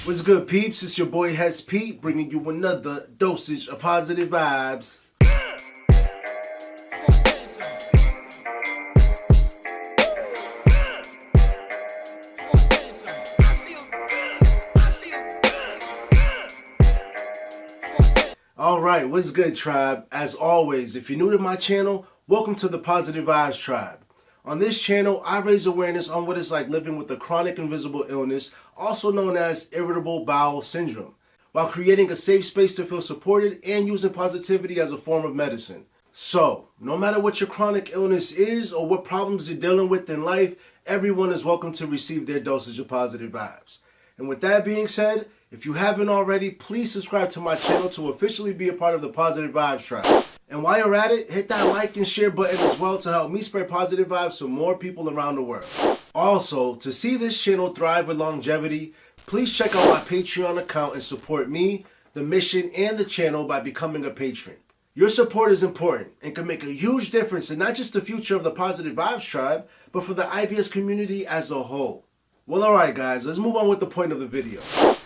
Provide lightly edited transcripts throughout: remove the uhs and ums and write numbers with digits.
What's good, peeps? It's your boy Hess bringing you another dosage of positive vibes. Alright, what's good, tribe? As always, if you're new to my channel, welcome to the Positive Vibes Tribe. On this channel, I raise awareness on what it's like living with a chronic invisible illness, also known as irritable bowel syndrome, while creating a safe space to feel supported and using positivity as a form of medicine. So, no matter what your chronic illness is or what problems you're dealing with in life, everyone is welcome to receive their dosage of positive vibes. And with that being said, if you haven't already, please subscribe to my channel to officially be a part of the Positive Vibes Tribe. And while you're at it, hit that like and share button as well to help me spread positive vibes to more people around the world. Also, to see this channel thrive with longevity, please check out my Patreon account and support me, the mission, and the channel by becoming a patron. Your support is important and can make a huge difference in not just the future of the Positive Vibes Tribe, but for the IBS community as a whole. Well, alright guys, let's move on with the point of the video.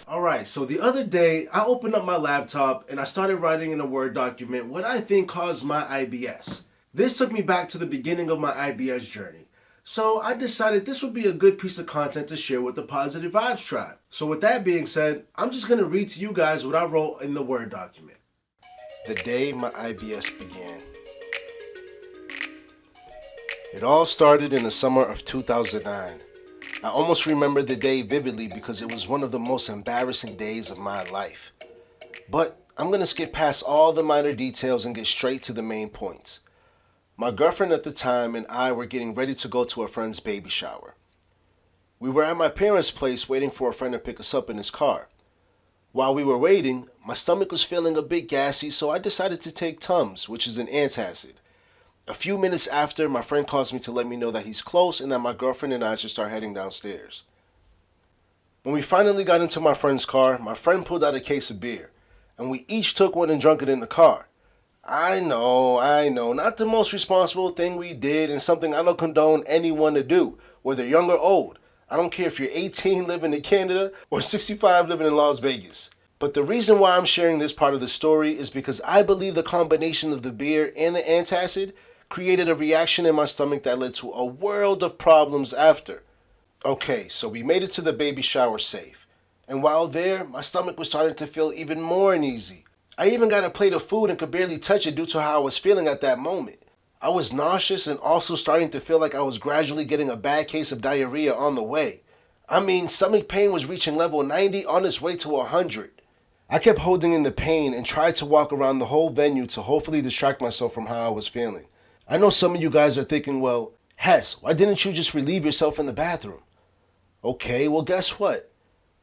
Alright, so the other day, I opened up my laptop and I started writing in a Word document what I think caused my IBS. This took me back to the beginning of my IBS journey. So I decided this would be a good piece of content to share with the Positive Vibes Tribe. So with that being said, I'm just going to read to you guys what I wrote in the Word document. The day my IBS began. It all started in the summer of 2009. I almost remember the day vividly because it was one of the most embarrassing days of my life. But I'm going to skip past all the minor details and get straight to the main points. My girlfriend at the time and I were getting ready to go to a friend's baby shower. We were at my parents' place waiting for a friend to pick us up in his car. While we were waiting, my stomach was feeling a bit gassy, so I decided to take Tums, which is an antacid. A few minutes after, my friend calls me to let me know that he's close and that my girlfriend and I should start heading downstairs. When we finally got into my friend's car, my friend pulled out a case of beer, and we each took one and drank it in the car. I know, not the most responsible thing we did and something I don't condone anyone to do, whether young or old. I don't care if you're 18 living in Canada or 65 living in Las Vegas. But the reason why I'm sharing this part of the story is because I believe the combination of the beer and the antacid created a reaction in my stomach that led to a world of problems after. Okay, so we made it to the baby shower safe. And while there, my stomach was starting to feel even more uneasy. I even got a plate of food and could barely touch it due to how I was feeling at that moment. I was nauseous and also starting to feel like I was gradually getting a bad case of diarrhea on the way. I mean, stomach pain was reaching level 90 on its way to 100. I kept holding in the pain and tried to walk around the whole venue to hopefully distract myself from how I was feeling. I know some of you guys are thinking, well, Hess, why didn't you just relieve yourself in the bathroom? Okay, well guess what?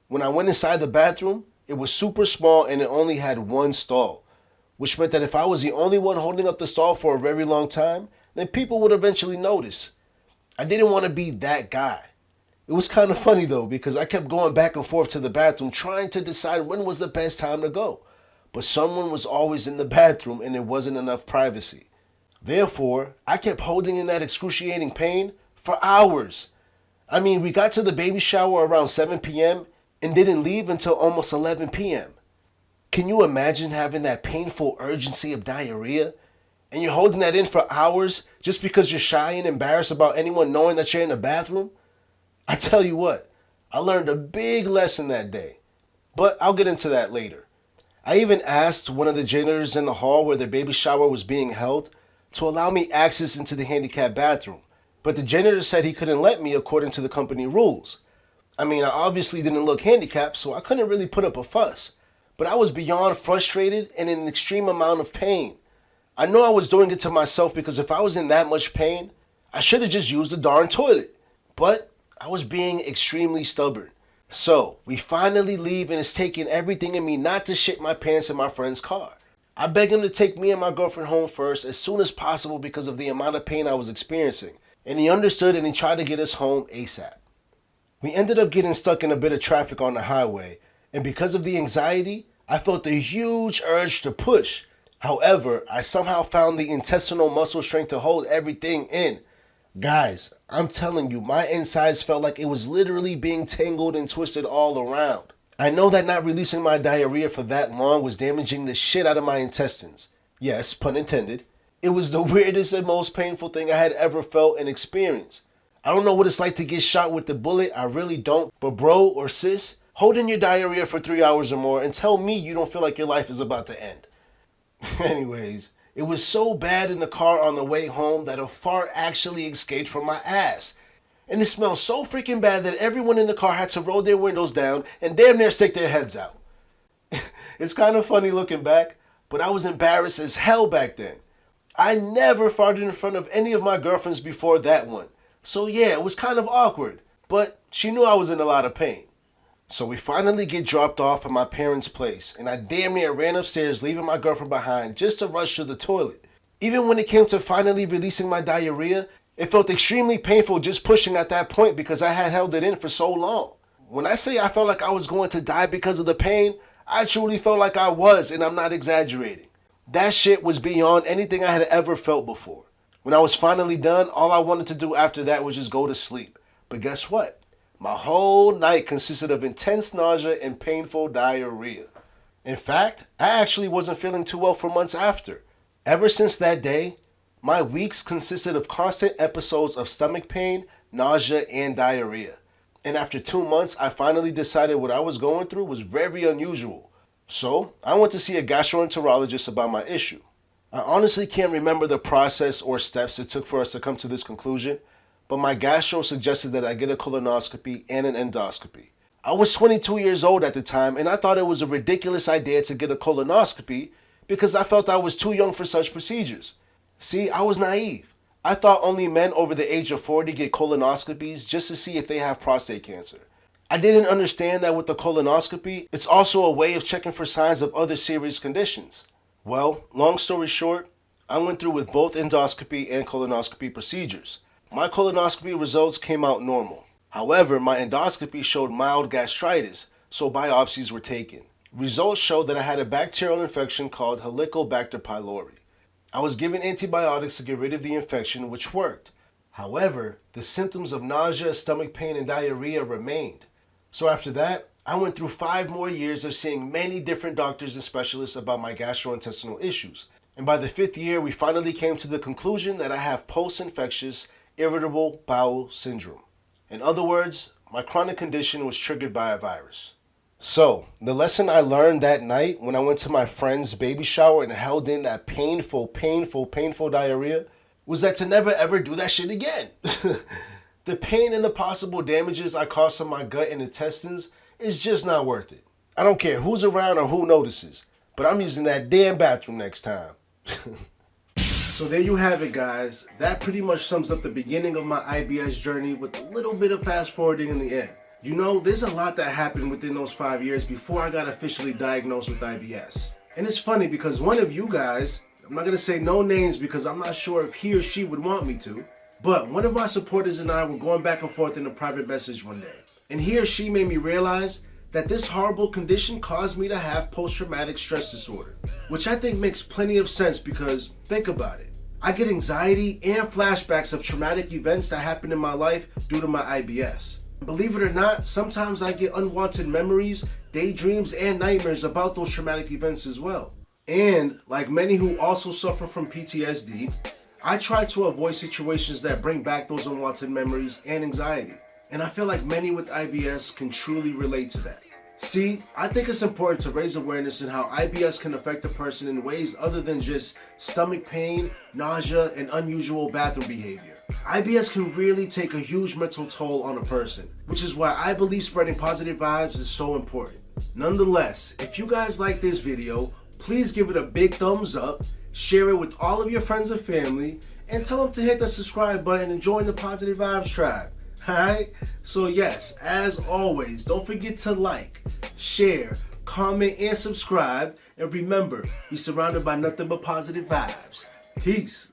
When I went inside the bathroom, it was super small and it only had one stall, which meant that if I was the only one holding up the stall for a very long time, then people would eventually notice. I didn't want to be that guy. It was kind of funny though, because I kept going back and forth to the bathroom trying to decide when was the best time to go. But someone was always in the bathroom and there wasn't enough privacy. Therefore, I kept holding in that excruciating pain for hours. I mean, we got to the baby shower around 7 p.m. and didn't leave until almost 11 p.m. Can you imagine having that painful urgency of diarrhea? And you're holding that in for hours just because you're shy and embarrassed about anyone knowing that you're in the bathroom? I tell you what, I learned a big lesson that day. But I'll get into that later. I even asked one of the janitors in the hall where the baby shower was being held to allow me access into the handicapped bathroom. But the janitor said he couldn't let me according to the company rules. I mean, I obviously didn't look handicapped, so I couldn't really put up a fuss. But I was beyond frustrated and in an extreme amount of pain. I know I was doing it to myself because if I was in that much pain, I should have just used the darn toilet. But I was being extremely stubborn. So, we finally leave and it's taking everything in me not to shit my pants in my friend's car. I begged him to take me and my girlfriend home first as soon as possible because of the amount of pain I was experiencing. And he understood and he tried to get us home ASAP. We ended up getting stuck in a bit of traffic on the highway, and because of the anxiety, I felt a huge urge to push. However, I somehow found the intestinal muscle strength to hold everything in. Guys, I'm telling you, my insides felt like it was literally being tangled and twisted all around. I know that not releasing my diarrhea for that long was damaging the shit out of my intestines. Yes, pun intended. It was the weirdest and most painful thing I had ever felt and experienced. I don't know what it's like to get shot with the bullet, I really don't. But bro or sis, hold in your diarrhea for 3 hours or more and tell me you don't feel like your life is about to end. Anyways, it was so bad in the car on the way home that a fart actually escaped from my ass. And it smelled so freaking bad that everyone in the car had to roll their windows down and damn near stick their heads out. It's kind of funny looking back, but I was embarrassed as hell back then. I never farted in front of any of my girlfriends before that one. So yeah, it was kind of awkward, but she knew I was in a lot of pain. So we finally get dropped off at my parents' place, and I damn near ran upstairs leaving my girlfriend behind just to rush to the toilet. Even when it came to finally releasing my diarrhea, it felt extremely painful just pushing at that point because I had held it in for so long. When I say I felt like I was going to die because of the pain, I truly felt like I was, and I'm not exaggerating. That shit was beyond anything I had ever felt before. When I was finally done, all I wanted to do after that was just go to sleep. But guess what? My whole night consisted of intense nausea and painful diarrhea. In fact, I actually wasn't feeling too well for months after. Ever since that day, my weeks consisted of constant episodes of stomach pain, nausea, and diarrhea. And after 2 months, I finally decided what I was going through was very unusual. So, I went to see a gastroenterologist about my issue. I honestly can't remember the process or steps it took for us to come to this conclusion, but my gastro suggested that I get a colonoscopy and an endoscopy. I was 22 years old at the time, and I thought it was a ridiculous idea to get a colonoscopy because I felt I was too young for such procedures. See, I was naive. I thought only men over the age of 40 get colonoscopies just to see if they have prostate cancer. I didn't understand that with the colonoscopy, it's also a way of checking for signs of other serious conditions. Well, long story short, I went through with both endoscopy and colonoscopy procedures. My colonoscopy results came out normal. However, my endoscopy showed mild gastritis, so biopsies were taken. Results showed that I had a bacterial infection called Helicobacter pylori. I was given antibiotics to get rid of the infection, which worked. However, the symptoms of nausea, stomach pain, and diarrhea remained. So after that, I went through 5 more years of seeing many different doctors and specialists about my gastrointestinal issues. And by the 5th year, we finally came to the conclusion that I have post-infectious irritable bowel syndrome. In other words, my chronic condition was triggered by a virus. So, the lesson I learned that night when I went to my friend's baby shower and held in that painful diarrhea was that to never ever do that shit again. The pain and the possible damages I caused to my gut and intestines is just not worth it. I don't care who's around or who notices, but I'm using that damn bathroom next time. So there you have it, guys. That pretty much sums up the beginning of my IBS journey with a little bit of fast forwarding in the end. You know, there's a lot that happened within those 5 years before I got officially diagnosed with IBS. And it's funny because one of you guys, I'm not going to say no names because I'm not sure if he or she would want me to, but one of my supporters and I were going back and forth in a private message one day. And he or she made me realize that this horrible condition caused me to have post-traumatic stress disorder, which I think makes plenty of sense because, think about it. I get anxiety and flashbacks of traumatic events that happened in my life due to my IBS. Believe it or not, sometimes I get unwanted memories, daydreams, and nightmares about those traumatic events as well. And, like many who also suffer from PTSD, I try to avoid situations that bring back those unwanted memories and anxiety. And I feel like many with IBS can truly relate to that. See, I think it's important to raise awareness in how IBS can affect a person in ways other than just stomach pain, nausea, and unusual bathroom behavior. IBS can really take a huge mental toll on a person, which is why I believe spreading positive vibes is so important. Nonetheless, if you guys like this video, please give it a big thumbs up, share it with all of your friends and family, and tell them to hit the subscribe button and join the Positive Vibes tribe. Alright? So yes, as always, don't forget to like, share, comment, and subscribe. And remember, be surrounded by nothing but positive vibes. Peace.